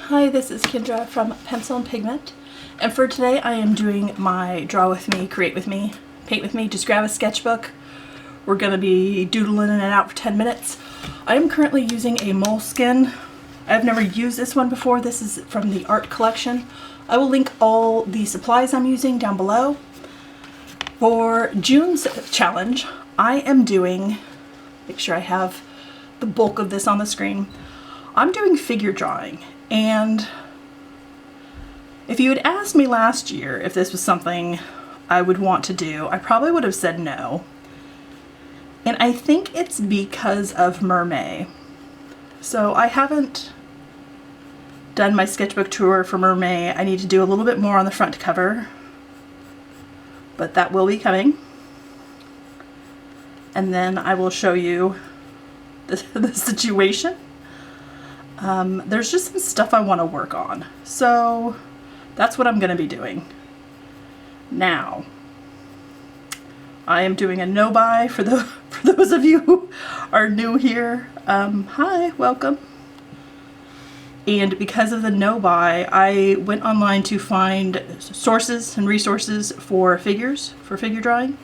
Hi, this is Kendra from Pencil and Pigment, and for today I am doing my Draw With Me, Create With Me, Paint With Me. Just grab a sketchbook. We're going to be doodling in and out for 10 minutes. I am currently using a moleskin. I've never used this one before. This is from the art collection. I will link all the supplies I'm using down below. For June's challenge, I am doing, make sure I have the bulk of this on the screen, I'm doing figure drawing. And if you had asked me last year if this was something I would want to do, I probably would have said no. And I think it's because of Mermaid. So I haven't done my sketchbook tour for Mermaid. I need to do a little bit more on the front cover, but that will be coming. And then I will show you the situation. There's just some stuff I want to work on. So that's what I'm going to be doing. Now, I am doing a no-buy for those of you who are new here. Hi, welcome. And because of the no-buy, I went online to find sources and resources for figures, for figure drawing.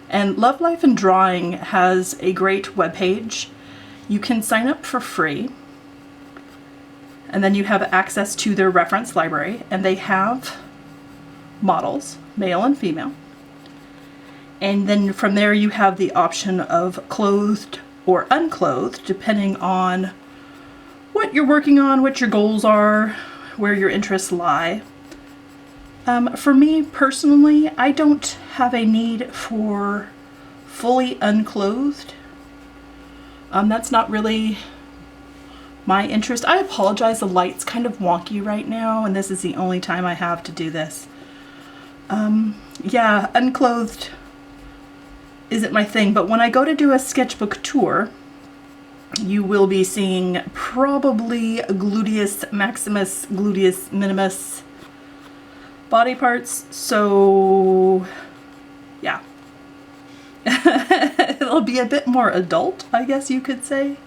And Love, Life, and Drawing has a great webpage. You can sign up for free. And then you have access to their reference library, and they have models, male and female. And then from there you have the option of clothed or unclothed, depending on what you're working on, what your goals are, where your interests lie. For me personally, I don't have a need for fully unclothed. That's not really my interest. I apologize, the light's kind of wonky right now, and this is the only time I have to do this. Yeah, unclothed isn't my thing, but when I go to do a sketchbook tour, you will be seeing probably gluteus maximus, gluteus minimus body parts, so yeah. It'll be a bit more adult, I guess you could say.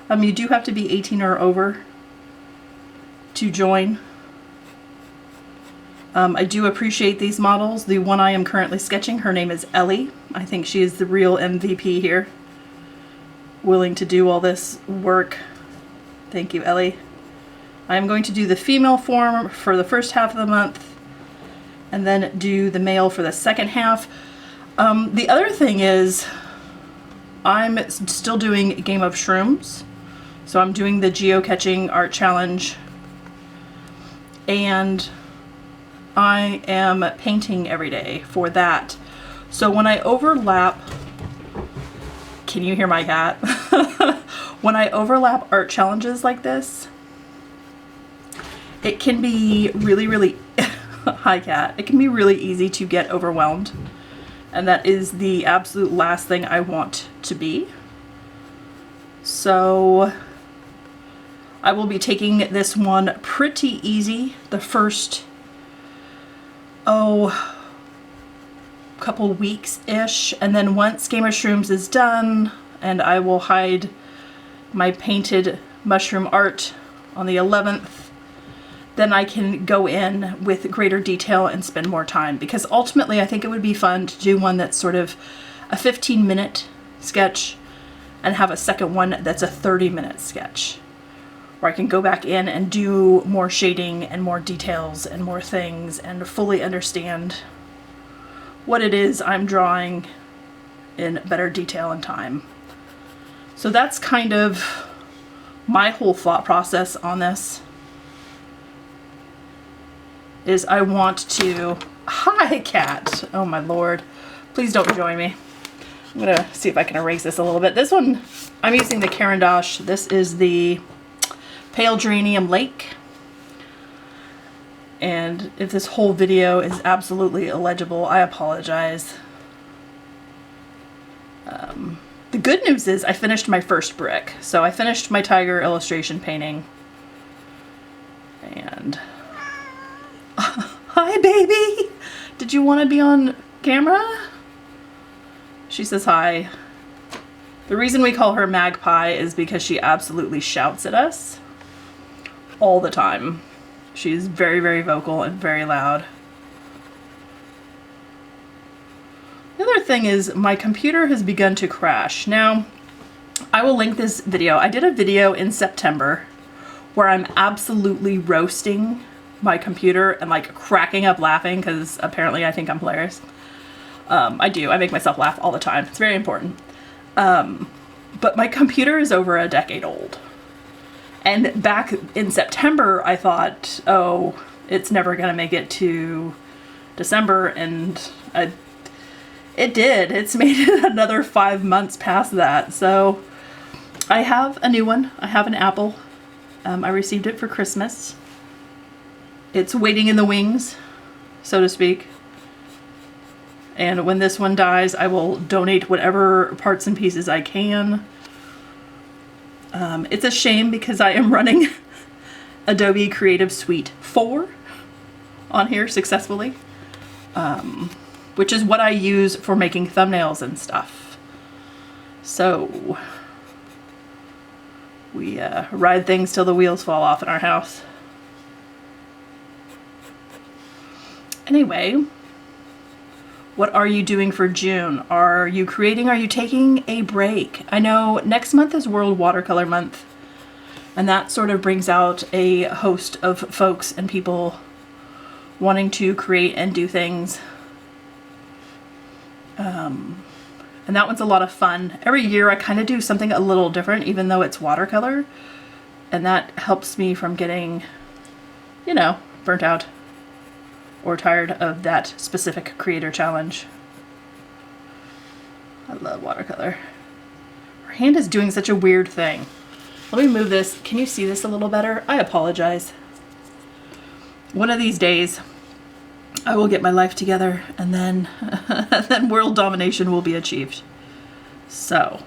You do have to be 18 or over to join. I do appreciate these models. The one I am currently sketching, her name is Ellie. I think she is the real MVP here. Willing to do all this work. Thank you, Ellie. I'm going to do the female form for the first half of the month, and then do the male for the second half. The other thing is, I'm still doing a game of Shrooms. So I'm doing the geocaching art challenge, and I am painting every day for that. So when I overlap, can you hear my cat? When I overlap art challenges like this, it can be really, hi cat, it can be really easy to get overwhelmed. And that is the absolute last thing I want to be. So I will be taking this one pretty easy the first, couple weeks-ish. And then once Game of Shrooms is done, and I will hide my painted mushroom art on the 11th, then I can go in with greater detail and spend more time. Because ultimately I think it would be fun to do one that's sort of a 15-minute sketch and have a second one that's a 30-minute sketch, where I can go back in and do more shading and more details and more things and fully understand what it is I'm drawing in better detail and time. So that's kind of my whole thought process on this. Is I want to, hi cat, oh my lord, please don't join me. I'm gonna see if I can erase this a little bit. This one, I'm using the Caran d'Ache. This is the Pale Geranium Lake. And if this whole video is absolutely illegible, I apologize. The good news is I finished my first brick. So I finished my tiger illustration painting. And hi baby! Did you want to be on camera? She says hi. The reason we call her Magpie is because she absolutely shouts at us all the time. She's very, very vocal and very loud. The other thing is my computer has begun to crash. Now, I will link this video. I did a video in September where I'm absolutely roasting my computer and like cracking up laughing because apparently I think I'm hilarious. I do. I make myself laugh all the time. It's very important. But my computer is over a decade old. And back in September, I thought, oh, it's never going to make it to December. And it did. It's made it another 5 months past that. So I have a new one. I have an Apple. I received it for Christmas. It's waiting in the wings, so to speak. And when this one dies, I will donate whatever parts and pieces I can. It's a shame because I am running Adobe Creative Suite 4 on here successfully, which is what I use for making thumbnails and stuff. So we ride things till the wheels fall off in our house. Anyway, what are you doing for June? Are you creating? Are you taking a break? I know next month is World Watercolor Month, and that sort of brings out a host of folks and people wanting to create and do things. And that one's a lot of fun. Every year I kind of do something a little different, even though it's watercolor, and that helps me from getting, you know, burnt out or tired of that specific creator challenge. I love watercolor. Her hand is doing such a weird thing. Let me move this. Can you see this a little better? I apologize. One of these days, I will get my life together and then, then world domination will be achieved. So,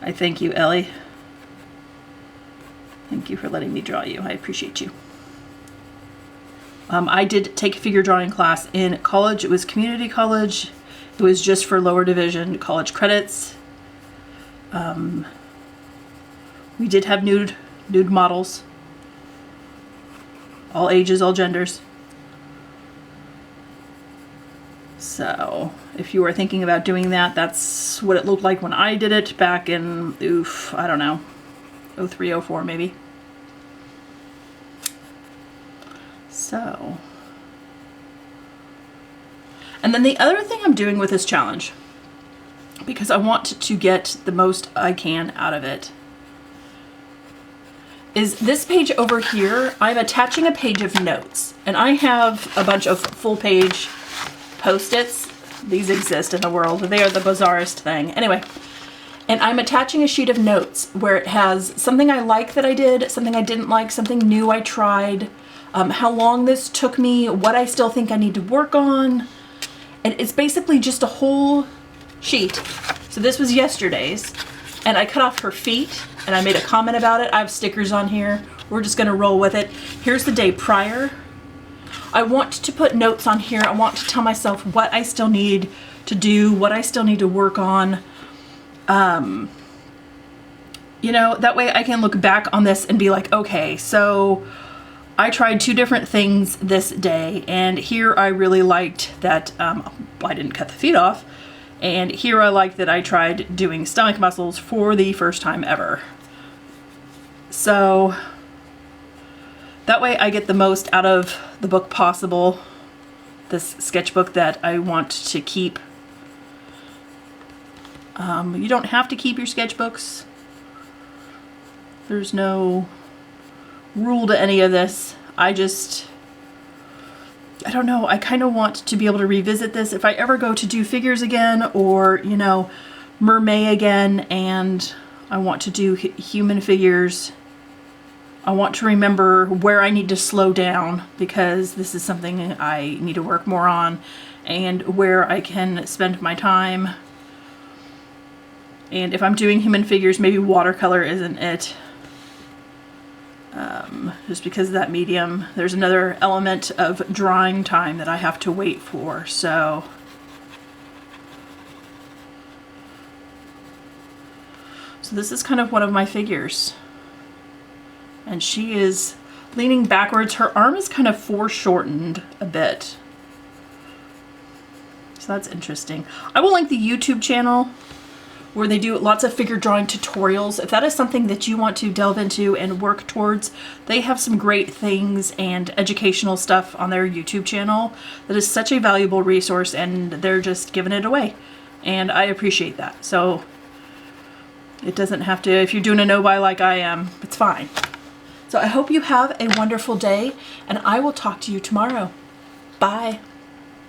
I thank you, Ellie. Thank you for letting me draw you. I appreciate you. I did take a figure drawing class in college. It was community college. It was just for lower division college credits. We did have nude models. All ages, all genders. So if you are thinking about doing that, that's what it looked like when I did it back in, I don't know, 03, 04 maybe. So, and then the other thing I'm doing with this challenge, because I want to get the most I can out of it, is this page over here. I'm attaching a page of notes, and I have a bunch of full page Post-its. These exist in the world. They are the bizarrest thing. Anyway, and I'm attaching a sheet of notes where it has something I like that I did, something I didn't like, something new I tried, how long this took me, what I still think I need to work on. And it's basically just a whole sheet. So this was yesterday's, and I cut off her feet and I made a comment about it. I have stickers on here. We're just gonna roll with it. Here's the day prior. I want to put notes on here. I want to tell myself what I still need to do, what I still need to work on. You know, that way I can look back on this and be like, okay, so I tried 2 different things this day, and here I really liked that I didn't cut the feet off, and here I liked that I tried doing stomach muscles for the first time ever. So that way I get the most out of the book possible, this sketchbook that I want to keep. You don't have to keep your sketchbooks. There's no rule to any of this. I don't know, I kind of want to be able to revisit this if I ever go to do figures again, or, you know, mermaid again, and I want to do human figures. I want to remember where I need to slow down, because this is something I need to work more on, and where I can spend my time. And if I'm doing human figures, maybe watercolor isn't it. Just because of that medium. There's another element of drawing time that I have to wait for, so this is kind of one of my figures. And she is leaning backwards. Her arm is kind of foreshortened a bit. So that's interesting. I will link the YouTube channel where they do lots of figure drawing tutorials. If that is something that you want to delve into and work towards, they have some great things and educational stuff on their YouTube channel that is such a valuable resource, and they're just giving it away. And I appreciate that. So it doesn't have to, if you're doing a no-buy like I am, it's fine. So I hope you have a wonderful day, and I will talk to you tomorrow. Bye.